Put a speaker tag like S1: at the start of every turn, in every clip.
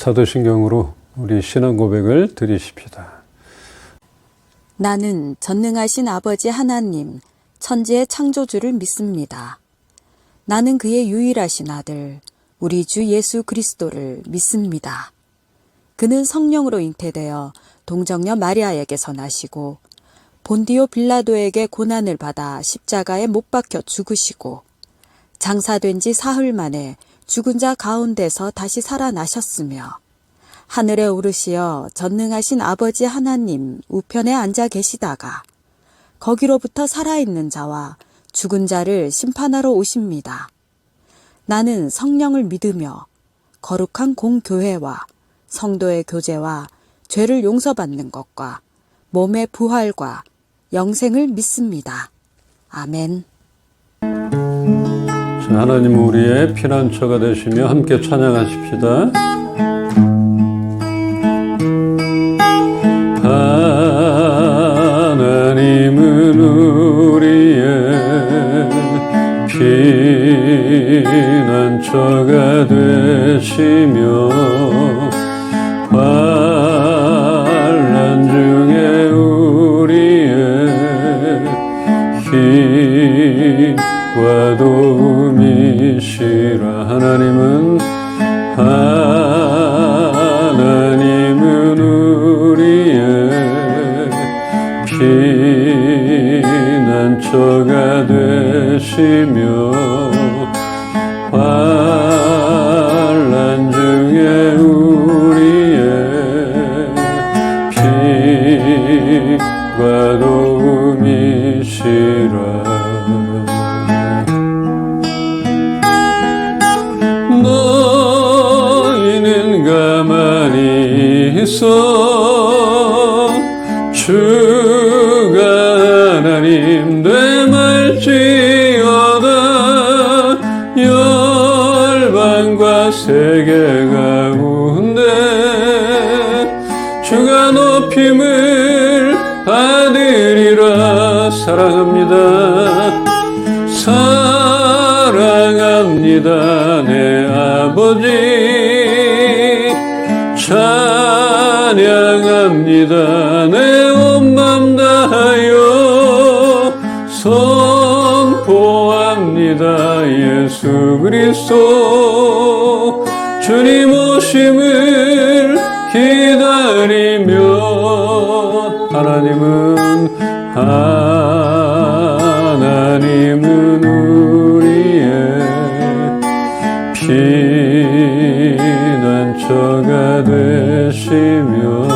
S1: 사도신경으로 우리 신앙 고백을 드리십시다.
S2: 나는 전능하신 아버지 하나님, 천지의 창조주를 믿습니다. 나는 그의 유일하신 아들, 우리 주 예수 그리스도를 믿습니다. 그는 성령으로 잉태되어 동정녀 마리아에게서 나시고 본디오 빌라도에게 고난을 받아 십자가에 못 박혀 죽으시고 장사된 지 사흘 만에 죽은 자 가운데서 다시 살아나셨으며 하늘에 오르시어 전능하신 아버지 하나님 우편에 앉아 계시다가 거기로부터 살아있는 자와 죽은 자를 심판하러 오십니다. 나는 성령을 믿으며 거룩한 공교회와 성도의 교제와 죄를 용서받는 것과 몸의 부활과 영생을 믿습니다. 아멘.
S1: 자, 하나님은 우리의 피난처가 되시며 함께 찬양하십시다. 하나님은 우리의 피난처가 되시며 환난 중에 우리의 힘과 도움이시라. 하나님은 우리의 피난처가 되시며 환난 중에 우리의 힘과 도움이시라. 너희는 가만히 있어 주가 하나님 되말지어다. 열방과 세계 가운데 주가 높임을 받으리라. 사랑합니다. 사랑합니다 내 아버지. 찬양합니다 내 온 맘 다하여. 선포합니다 예수 그리스도. 주님 오심을 기다리며 하나님은 우리의 피난처가 되시며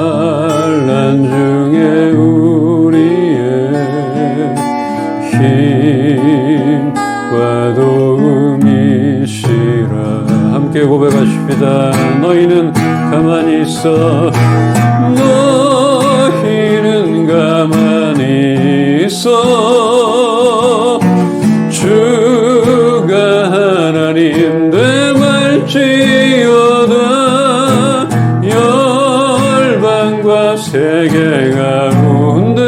S1: 환난 중에 우리의 힘과 도움이시라. 함께 고백하십시다. 너희는 가만히 있어. 너희는 가만히 있어. 주가 하나님 되말지어다. 열방과 세계 가운데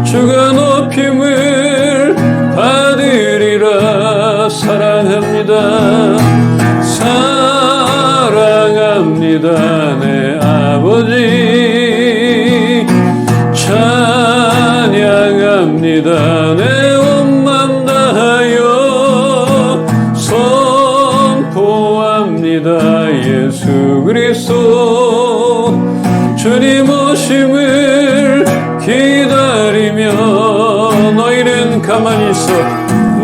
S1: 주가 높임을 받으리라. 사랑합니다. 사랑합니다 내 아버지. 찬양합니다 내 온 맘 다하여. 선포합니다 예수 그리스도. 주님 오심을 기다리며 너희는 가만히 있어.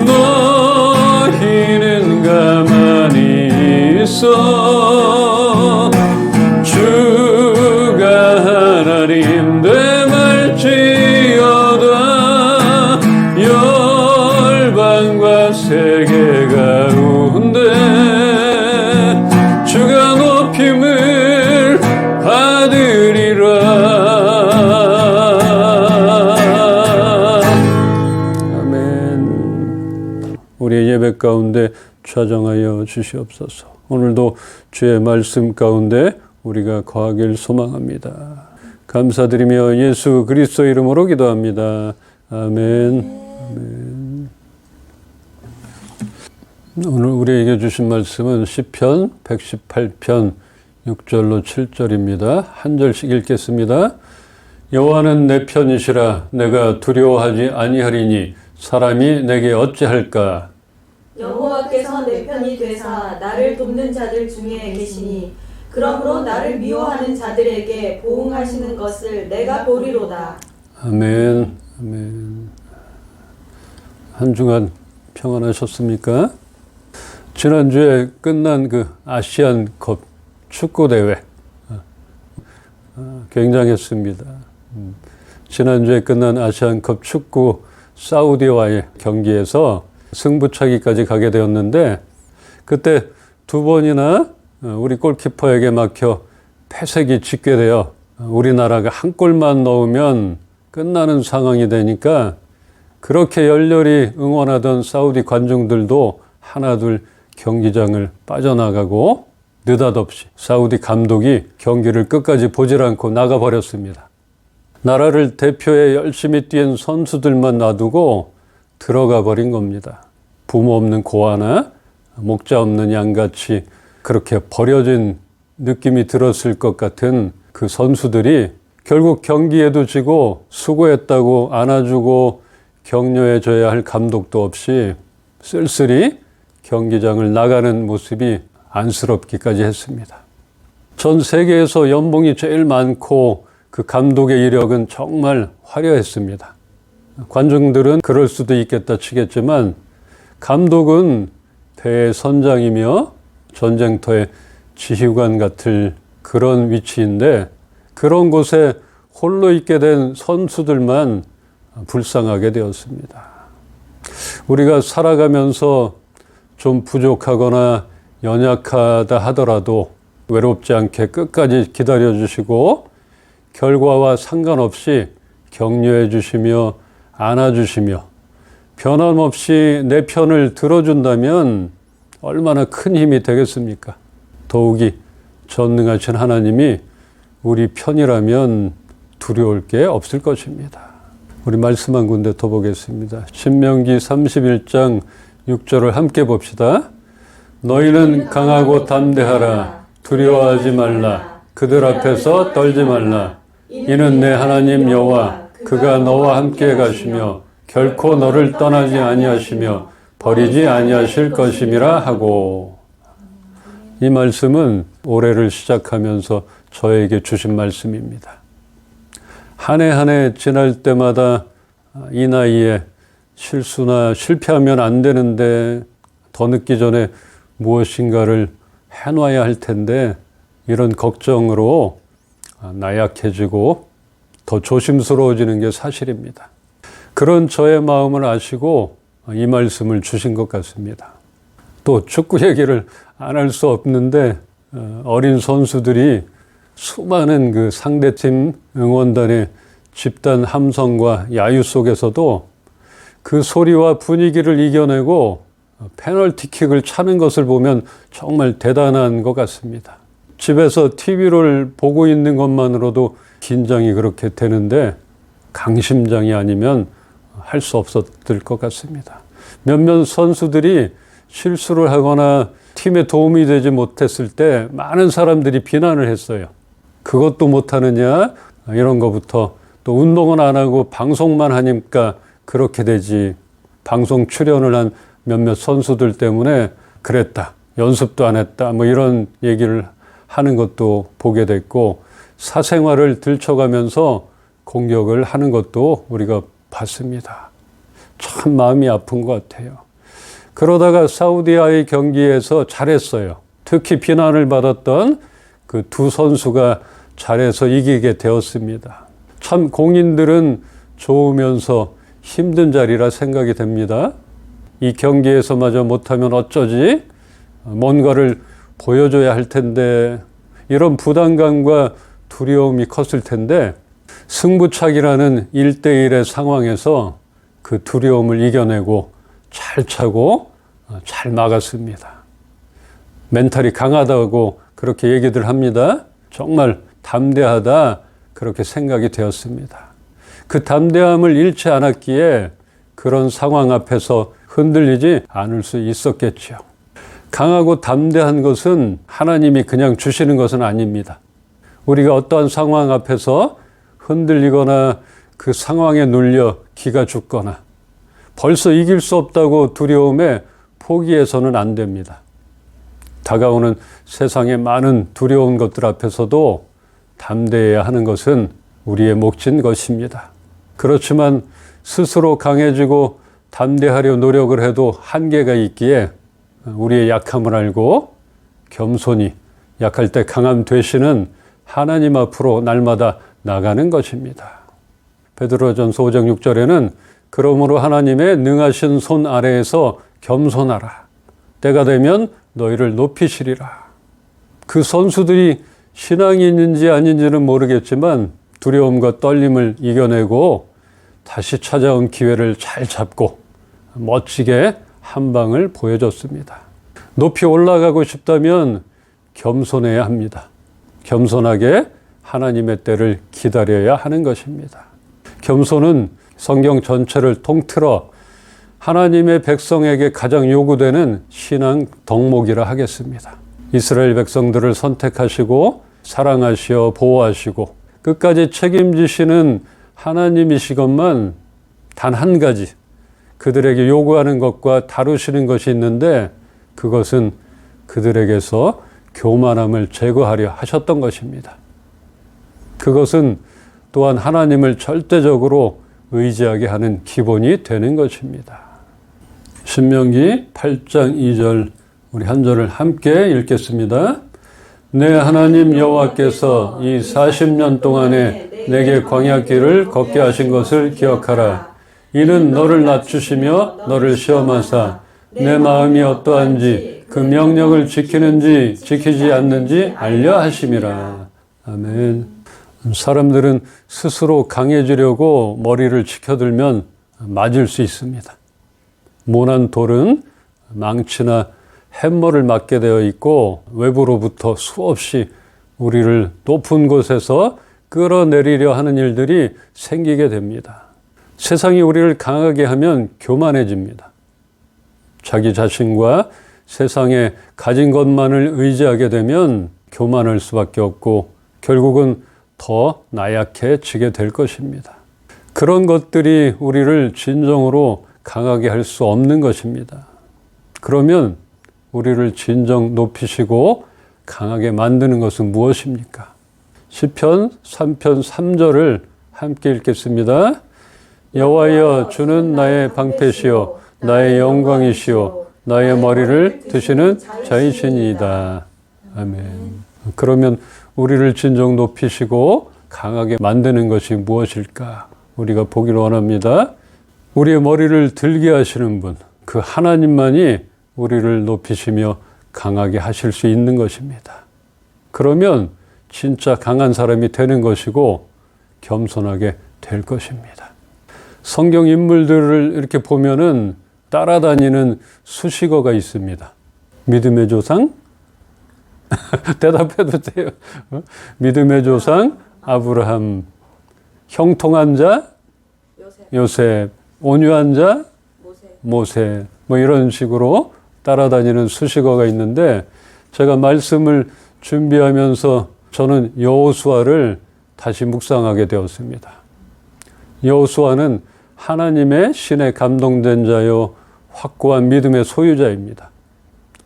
S1: 너희는 가만히 있어. 주가 하나님 되말지어다. 열방과 세계 가운데 주가 높임을 받으리라. 아멘. 우리의 예배 가운데 좌정하여 주시옵소서. 오늘도 주의 말씀 가운데 우리가 거하길 소망합니다. 감사드리며 예수 그리스도 이름으로 기도합니다. 아멘. 아멘. 오늘 우리에게 주신 말씀은 시편 118편 6절로 7절입니다. 한 절씩 읽겠습니다. 여호와는 내 편이시라. 내가 두려워하지 아니하리니 사람이 내게 어찌할까.
S3: 여호와께서 내 편이 되사 나를 돕는 자들 중에 계시니 그러므로 나를 미워하는 자들에게 보응하시는 것을 내가 보리로다.
S1: 아멘. 아멘. 한 주간 평안하셨습니까? 지난주에 끝난 그 아시안컵 축구대회 굉장했습니다. 지난주에 끝난 아시안컵 축구 사우디와의 경기에서 승부차기까지 가게 되었는데 그때 두 번이나 우리 골키퍼에게 막혀 패색이 짙게 되어 우리나라가 한 골만 넣으면 끝나는 상황이 되니까 그렇게 열렬히 응원하던 사우디 관중들도 하나둘 경기장을 빠져나가고 느닷없이 사우디 감독이 경기를 끝까지 보질 않고 나가버렸습니다. 나라를 대표해 열심히 뛴 선수들만 놔두고 들어가 버린 겁니다. 부모 없는 고아나 목자 없는 양같이 그렇게 버려진 느낌이 들었을 것 같은 그 선수들이 결국 경기에도 지고 수고했다고 안아주고 격려해줘야 할 감독도 없이 쓸쓸히 경기장을 나가는 모습이 안쓰럽기까지 했습니다. 전 세계에서 연봉이 제일 많고 그 감독의 이력은 정말 화려했습니다. 관중들은 그럴 수도 있겠다 치겠지만 감독은 대선장이며 전쟁터의 지휘관 같을 그런 위치인데 그런 곳에 홀로 있게 된 선수들만 불쌍하게 되었습니다. 우리가 살아가면서 좀 부족하거나 연약하다 하더라도 외롭지 않게 끝까지 기다려주시고 결과와 상관없이 격려해 주시며 안아주시며 변함없이 내 편을 들어준다면 얼마나 큰 힘이 되겠습니까? 더욱이 전능하신 하나님이 우리 편이라면 두려울 게 없을 것입니다. 우리 말씀 한 군데 더 보겠습니다. 신명기 31장 6절을 함께 봅시다. 너희는 강하고 담대하라. 두려워하지 말라. 그들 앞에서 떨지 말라. 이는 내 하나님 여호와 그가 너와 함께 가시며 결코 너를 떠나지 아니하시며 버리지 아니하실 것임이라 하고. 이 말씀은 올해를 시작하면서 저에게 주신 말씀입니다. 한 해 한 해 지날 때마다 이 나이에 실수나 실패하면 안 되는데 더 늦기 전에 무엇인가를 해놔야 할 텐데 이런 걱정으로 나약해지고 더 조심스러워지는 게 사실입니다. 그런 저의 마음을 아시고 이 말씀을 주신 것 같습니다. 또 축구 얘기를 안 할 수 없는데 어린 선수들이 수많은 그 상대팀 응원단의 집단 함성과 야유 속에서도 그 소리와 분위기를 이겨내고 페널티킥을 차는 것을 보면 정말 대단한 것 같습니다. 집에서 TV를 보고 있는 것만으로도 긴장이 그렇게 되는데 강심장이 아니면 할 수 없었을 것 같습니다. 몇몇 선수들이 실수를 하거나 팀에 도움이 되지 못했을 때 많은 사람들이 비난을 했어요. 그것도 못하느냐 이런 것부터 또 운동은 안 하고 방송만 하니까 그렇게 되지. 방송 출연을 한 몇몇 선수들 때문에 그랬다. 연습도 안 했다. 뭐 이런 얘기를 하는 것도 보게 됐고 사생활을 들춰가면서 공격을 하는 것도 우리가 봤습니다. 참 마음이 아픈 것 같아요. 그러다가 사우디와의 경기에서 잘했어요. 특히 비난을 받았던 그 두 선수가 잘해서 이기게 되었습니다. 참 공인들은 좋으면서 힘든 자리라 생각이 됩니다. 이 경기에서마저 못하면 어쩌지? 뭔가를 보여줘야 할 텐데 이런 부담감과 두려움이 컸을 텐데 승부차기라는 1대1의 상황에서 그 두려움을 이겨내고 잘 차고 잘 막았습니다. 멘탈이 강하다고 그렇게 얘기들 합니다. 정말 담대하다 그렇게 생각이 되었습니다. 그 담대함을 잃지 않았기에 그런 상황 앞에서 흔들리지 않을 수 있었겠죠. 강하고 담대한 것은 하나님이 그냥 주시는 것은 아닙니다. 우리가 어떠한 상황 앞에서 흔들리거나 그 상황에 눌려 기가 죽거나 벌써 이길 수 없다고 두려움에 포기해서는 안 됩니다. 다가오는 세상의 많은 두려운 것들 앞에서도 담대해야 하는 것은 우리의 몫인 것입니다. 그렇지만 스스로 강해지고 담대하려 노력을 해도 한계가 있기에 우리의 약함을 알고 겸손히 약할 때 강함 되시는 하나님 앞으로 날마다 나가는 것입니다. 베드로전서 5장 6절에는 그러므로 하나님의 능하신 손 아래에서 겸손하라. 때가 되면 너희를 높이시리라. 그 선수들이 신앙이 있는지 아닌지는 모르겠지만 두려움과 떨림을 이겨내고 다시 찾아온 기회를 잘 잡고 멋지게 한 방을 보여줬습니다. 높이 올라가고 싶다면 겸손해야 합니다. 겸손하게 하나님의 때를 기다려야 하는 것입니다. 겸손은 성경 전체를 통틀어 하나님의 백성에게 가장 요구되는 신앙 덕목이라 하겠습니다. 이스라엘 백성들을 선택하시고 사랑하시어 보호하시고 끝까지 책임지시는 하나님이시건만 단 한 가지 그들에게 요구하는 것과 다루시는 것이 있는데 그것은 그들에게서 교만함을 제거하려 하셨던 것입니다. 그것은 또한 하나님을 절대적으로 의지하게 하는 기본이 되는 것입니다. 신명기 8장 2절 우리 한 절을 함께 읽겠습니다. 내 하나님 여호와께서 이 40년 동안에 내게 광야길을 걷게 하신 것을 기억하라. 이는 너를 낮추시며 너를 시험하사 내 마음이 어떠한지 그 명령을 지키는지 지키지 않는지 알려 하심이라. 아멘. 사람들은 스스로 강해지려고 머리를 치켜들면 맞을 수 있습니다. 모난 돌은 망치나 햄머를 맞게 되어 있고 외부로부터 수없이 우리를 높은 곳에서 끌어내리려 하는 일들이 생기게 됩니다. 세상이 우리를 강하게 하면 교만해집니다. 자기 자신과 세상에 가진 것만을 의지하게 되면 교만할 수밖에 없고 결국은 더 나약해지게 될 것입니다. 그런 것들이 우리를 진정으로 강하게 할 수 없는 것입니다. 그러면 우리를 진정 높이시고 강하게 만드는 것은 무엇입니까? 시편 3편 3절을 함께 읽겠습니다. 여호와여 주는 나의 방패시요 나의 영광이시요 나의 머리를 드시는 자이시니이다. 아멘. 그러면 우리를 진정 높이시고 강하게 만드는 것이 무엇일까? 우리가 보기를 원합니다. 우리의 머리를 들게 하시는 분, 그 하나님만이 우리를 높이시며 강하게 하실 수 있는 것입니다. 그러면 진짜 강한 사람이 되는 것이고 겸손하게 될 것입니다. 성경 인물들을 이렇게 보면은 따라다니는 수식어가 있습니다. 믿음의 조상? 대답해도 돼요. 믿음의 조상 아브라함, 형통한 자 요셉, 온유한 자 모세, 뭐 이런 식으로 따라다니는 수식어가 있는데 제가 말씀을 준비하면서 저는 여호수아를 다시 묵상하게 되었습니다. 여호수아는 하나님의 신에 감동된 자요 확고한 믿음의 소유자입니다.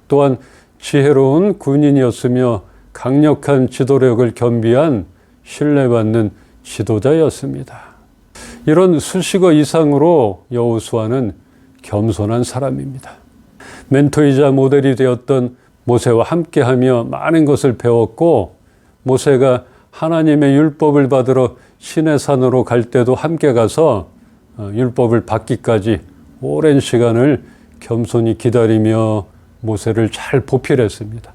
S1: 또한 지혜로운 군인이었으며 강력한 지도력을 겸비한 신뢰받는 지도자였습니다. 이런 수식어 이상으로 여호수아는 겸손한 사람입니다. 멘토이자 모델이 되었던 모세와 함께하며 많은 것을 배웠고 모세가 하나님의 율법을 받으러 시내산으로 갈 때도 함께 가서 율법을 받기까지 오랜 시간을 겸손히 기다리며 모세를 잘 보필했습니다.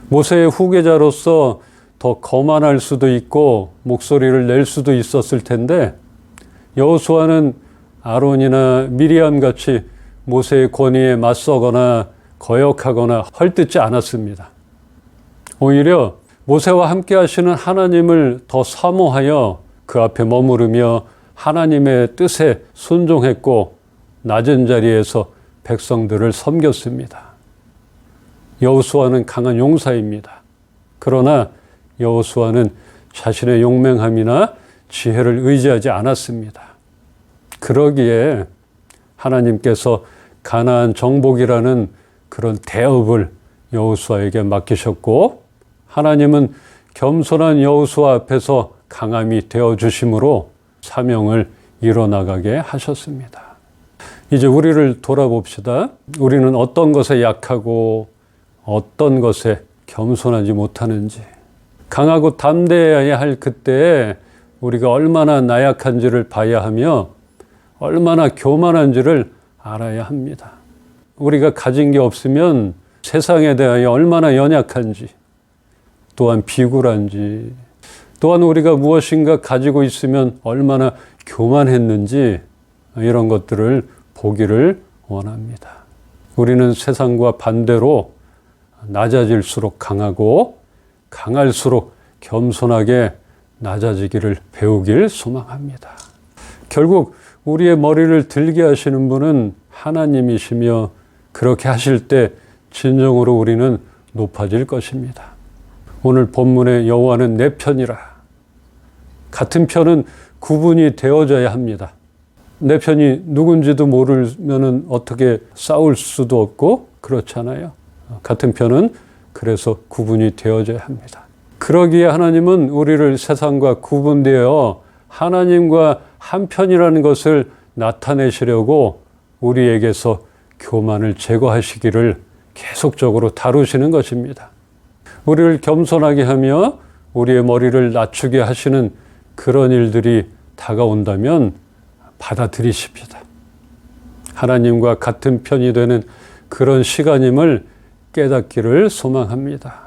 S1: 모세의 후계자로서 더 거만할 수도 있고 목소리를 낼 수도 있었을 텐데 여호수아는 아론이나 미리암 같이 모세의 권위에 맞서거나 거역하거나 헐뜯지 않았습니다. 오히려 모세와 함께 하시는 하나님을 더 사모하여 그 앞에 머무르며 하나님의 뜻에 순종했고 낮은 자리에서 백성들을 섬겼습니다. 여호수아는 강한 용사입니다. 그러나 여호수아는 자신의 용맹함이나 지혜를 의지하지 않았습니다. 그러기에 하나님께서 가나안 정복이라는 그런 대업을 여호수아에게 맡기셨고, 하나님은 겸손한 여호수아 앞에서 강함이 되어주심으로 사명을 이뤄나가게 하셨습니다. 이제 우리를 돌아봅시다. 우리는 어떤 것에 약하고 어떤 것에 겸손하지 못하는지, 강하고 담대해야 할 그때에 우리가 얼마나 나약한지를 봐야 하며 얼마나 교만한지를 알아야 합니다. 우리가 가진 게 없으면 세상에 대하여 얼마나 연약한지, 또한 비굴한지, 또한 우리가 무엇인가 가지고 있으면 얼마나 교만했는지, 이런 것들을 보기를 원합니다. 우리는 세상과 반대로 낮아질수록 강하고 강할수록 겸손하게 낮아지기를 배우길 소망합니다. 결국 우리의 머리를 들게 하시는 분은 하나님이시며, 그렇게 하실 때 진정으로 우리는 높아질 것입니다. 오늘 본문의 여호와는 내 편이라. 같은 편은 구분이 되어져야 합니다. 내 편이 누군지도 모르면 어떻게 싸울 수도 없고 그렇잖아요. 같은 편은 그래서 구분이 되어져야 합니다. 그러기에 하나님은 우리를 세상과 구분되어 하나님과 한편이라는 것을 나타내시려고 우리에게서 교만을 제거하시기를 계속적으로 다루시는 것입니다. 우리를 겸손하게 하며 우리의 머리를 낮추게 하시는 그런 일들이 다가온다면 받아들이십시다. 하나님과 같은 편이 되는 그런 시간임을 깨닫기를 소망합니다.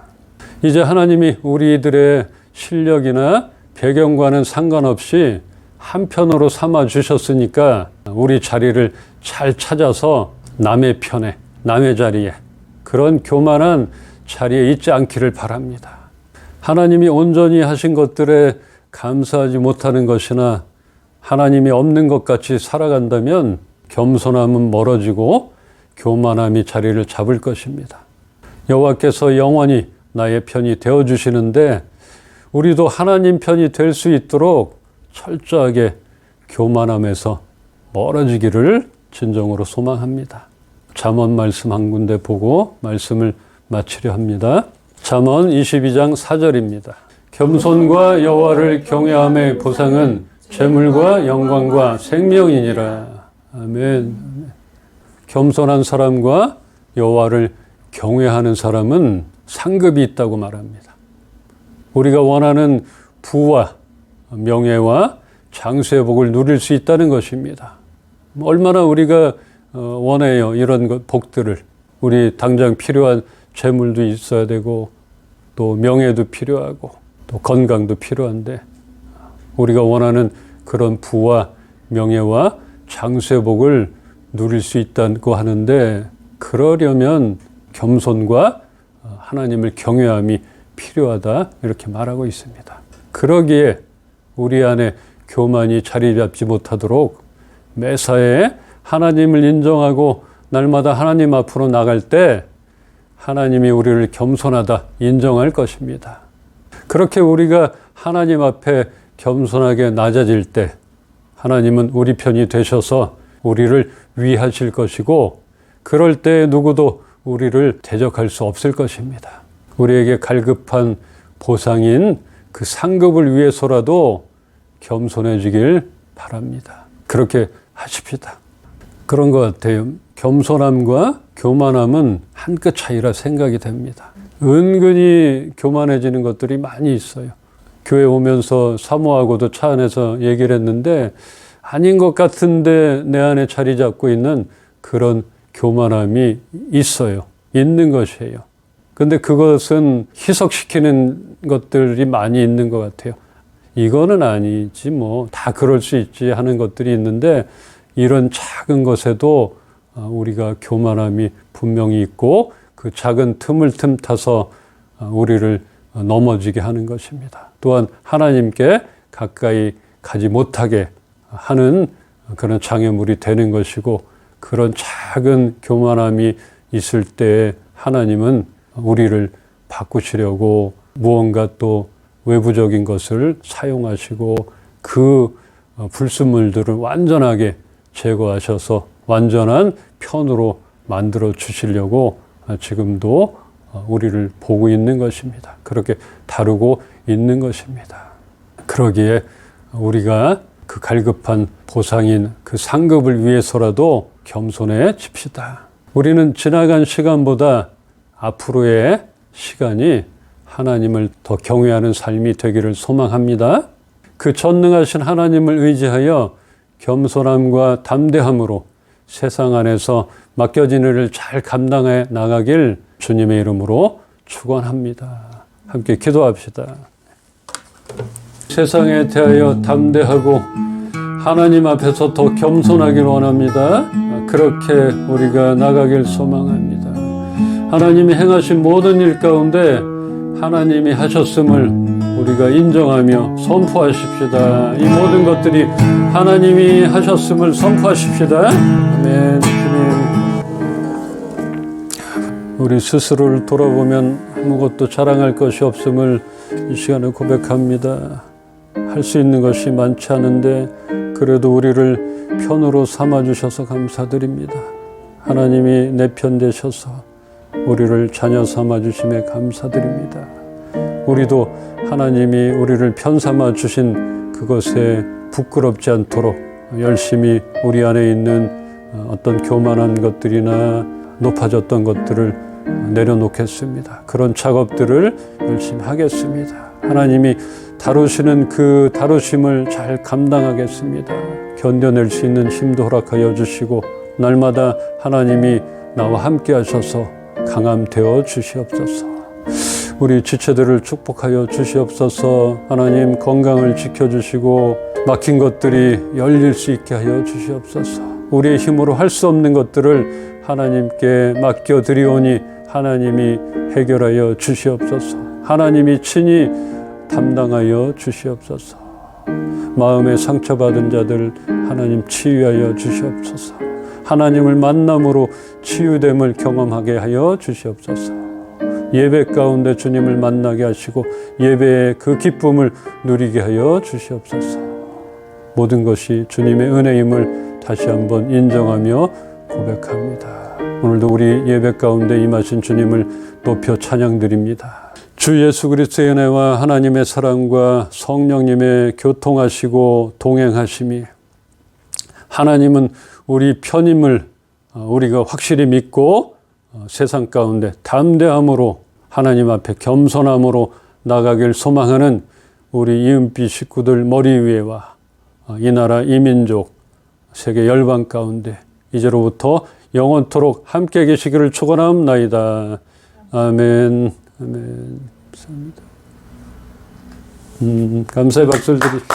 S1: 이제 하나님이 우리들의 실력이나 배경과는 상관없이 한편으로 삼아 주셨으니까 우리 자리를 잘 찾아서 남의 편에, 남의 자리에, 그런 교만한 자리에 있지 않기를 바랍니다. 하나님이 온전히 하신 것들에 감사하지 못하는 것이나 하나님이 없는 것 같이 살아간다면 겸손함은 멀어지고 교만함이 자리를 잡을 것입니다. 여호와께서 영원히 나의 편이 되어주시는데 우리도 하나님 편이 될 수 있도록 철저하게 교만함에서 멀어지기를 진정으로 소망합니다. 잠언 말씀 한 군데 보고 말씀을 마치려 합니다. 잠언 22장 4절입니다. 겸손과 여호와를 경외함의 보상은 재물과 영광과 생명이니라. 아멘. 겸손한 사람과 여호와를 경외하는 사람은 상급이 있다고 말합니다. 우리가 원하는 부와 명예와 장수의 복을 누릴 수 있다는 것입니다. 얼마나 우리가 원해요, 이런 복들을. 우리 당장 필요한 재물도 있어야 되고 또 명예도 필요하고 또 건강도 필요한데, 우리가 원하는 그런 부와 명예와 장수의 복을 누릴 수 있다고 하는데, 그러려면 겸손과 하나님을 경외함이 필요하다, 이렇게 말하고 있습니다. 그러기에 우리 안에 교만이 자리 잡지 못하도록 매사에 하나님을 인정하고 날마다 하나님 앞으로 나갈 때 하나님이 우리를 겸손하다 인정할 것입니다. 그렇게 우리가 하나님 앞에 겸손하게 낮아질 때 하나님은 우리 편이 되셔서 우리를 위하실 것이고, 그럴 때 누구도 우리를 대적할 수 없을 것입니다. 우리에게 갈급한 보상인 그 상급을 위해서라도 겸손해지길 바랍니다. 그렇게 하십시다. 그런 것 같아요. 겸손함과 교만함은 한 끗 차이라 생각이 됩니다. 은근히 교만해지는 것들이 많이 있어요. 교회 오면서 사모하고도 차 안에서 얘기를 했는데, 아닌 것 같은데 내 안에 자리 잡고 있는 그런 교만함이 있어요. 있는 것이에요. 근데 그것은 희석시키는 것들이 많이 있는 것 같아요. 이거는 아니지 뭐 다 그럴 수 있지 하는 것들이 있는데, 이런 작은 것에도 우리가 교만함이 분명히 있고 그 작은 틈을 틈타서 우리를 넘어지게 하는 것입니다. 또한 하나님께 가까이 가지 못하게 하는 그런 장애물이 되는 것이고, 그런 작은 교만함이 있을 때 하나님은 우리를 바꾸시려고 무언가 또 외부적인 것을 사용하시고 그 불순물들을 완전하게 제거하셔서 완전한 편으로 만들어 주시려고 지금도 우리를 보고 있는 것입니다. 그렇게 다루고 있는 것입니다. 그러기에 우리가 그 갈급한 보상인 그 상급을 위해서라도 겸손해집시다. 우리는 지나간 시간보다 앞으로의 시간이 하나님을 더 경외하는 삶이 되기를 소망합니다. 그 전능하신 하나님을 의지하여 겸손함과 담대함으로 세상 안에서 맡겨진 일을 잘 감당해 나가길 주님의 이름으로 축원합니다. 함께 기도합시다. 세상에 대하여 담대하고 하나님 앞에서 더 겸손하길 원합니다. 그렇게 우리가 나가길 소망합니다. 하나님이 행하신 모든 일 가운데 하나님이 하셨음을 우리가 인정하며 선포하십시다. 이 모든 것들이 하나님이 하셨음을 선포하십시다. 아멘. 주님, 우리 스스로를 돌아보면 아무것도 자랑할 것이 없음을 이 시간에 고백합니다. 할 수 있는 것이 많지 않은데 그래도 우리를 편으로 삼아주셔서 감사드립니다. 하나님이 내 편 되셔서 우리를 자녀 삼아주심에 감사드립니다. 우리도 하나님이 우리를 편 삼아주신 그것에 부끄럽지 않도록 열심히 우리 안에 있는 어떤 교만한 것들이나 높아졌던 것들을 내려놓겠습니다. 그런 작업들을 열심히 하겠습니다. 하나님이 다루시는 그 다루심을 잘 감당하겠습니다. 견뎌낼 수 있는 힘도 허락하여 주시고 날마다 하나님이 나와 함께 하셔서 강함 되어 주시옵소서. 우리 지체들을 축복하여 주시옵소서. 하나님 건강을 지켜주시고 막힌 것들이 열릴 수 있게 하여 주시옵소서. 우리의 힘으로 할 수 없는 것들을 하나님께 맡겨드리오니 하나님이 해결하여 주시옵소서. 하나님이 친히 담당하여 주시옵소서. 마음에 상처받은 자들 하나님 치유하여 주시옵소서. 하나님을 만남으로 치유됨을 경험하게 하여 주시옵소서. 예배 가운데 주님을 만나게 하시고 예배의 그 기쁨을 누리게 하여 주시옵소서. 모든 것이 주님의 은혜임을 다시 한번 인정하며 고백합니다. 오늘도 우리 예배 가운데 임하신 주님을 높여 찬양드립니다. 주 예수 그리스도의 은혜와 하나님의 사랑과 성령님의 교통하시고 동행하심이 하나님은 우리 편임을 우리가 확실히 믿고 세상 가운데 담대함으로 하나님 앞에 겸손함으로 나가길 소망하는 우리 이은비 식구들 머리 위에와 이 나라 이 민족 세계 열방 가운데 이제로부터 영원토록 함께 계시기를 축원하옵나이다. 아멘. 아멘. 감사합니다. 감사의 박수를 드립시다.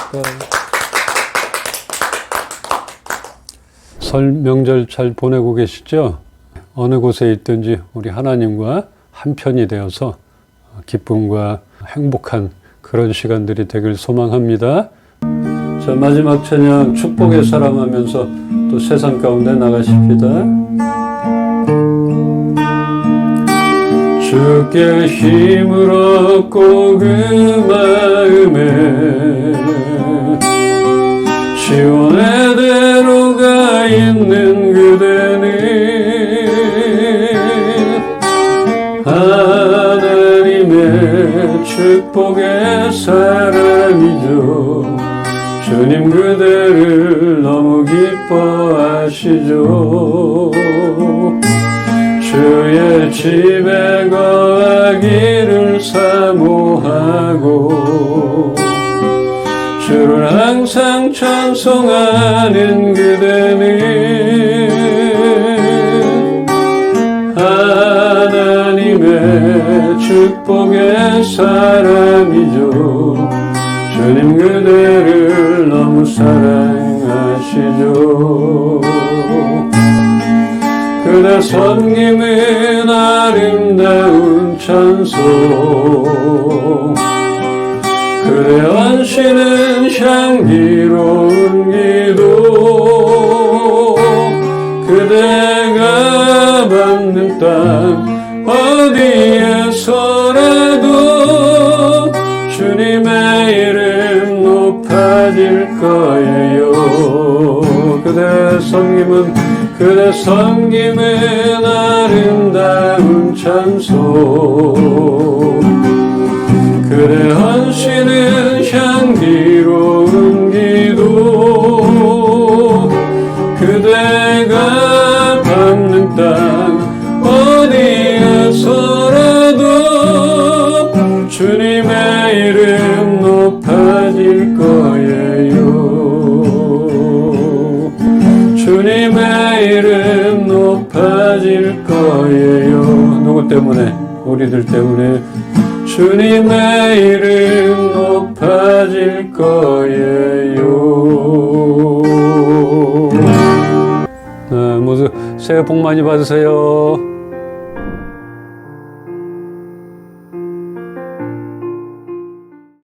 S1: 설 명절 잘 보내고 계시죠? 어느 곳에 있든지 우리 하나님과 한편이 되어서 기쁨과 행복한 그런 시간들이 되길 소망합니다. 자, 마지막 찬양 축복의 사람 하면서 또 세상 가운데 나가십시다. 주께 힘을 얻고 그 마음에 시온의 대로가 있는 그대는 하나님의 축복의 사람이죠. 주님 그대를 너무 기뻐하시죠. 주의 집에 거하기를 사모하고 주를 항상 찬송하는 그대는 하나님의 축복의 사람이죠. 주님 그대를 너무 사랑하시죠. 그대 섬김은 아름다운 찬송, 그대 헌신은 향기로운 기도, 그대가 받는 땅 어디에 거예요. 그대 섬김은 아름다운 찬송, 그대 헌신은 향기로운 기도, 그대가 밟는 땅 어디에서라도 주님의 이름 높아질 거예요. 주님의 이름 높아질 거예요. 누구 때문에? 우리들 때문에. 주님의 이름 높아질 거예요. 모두 새해 복 많이 받으세요.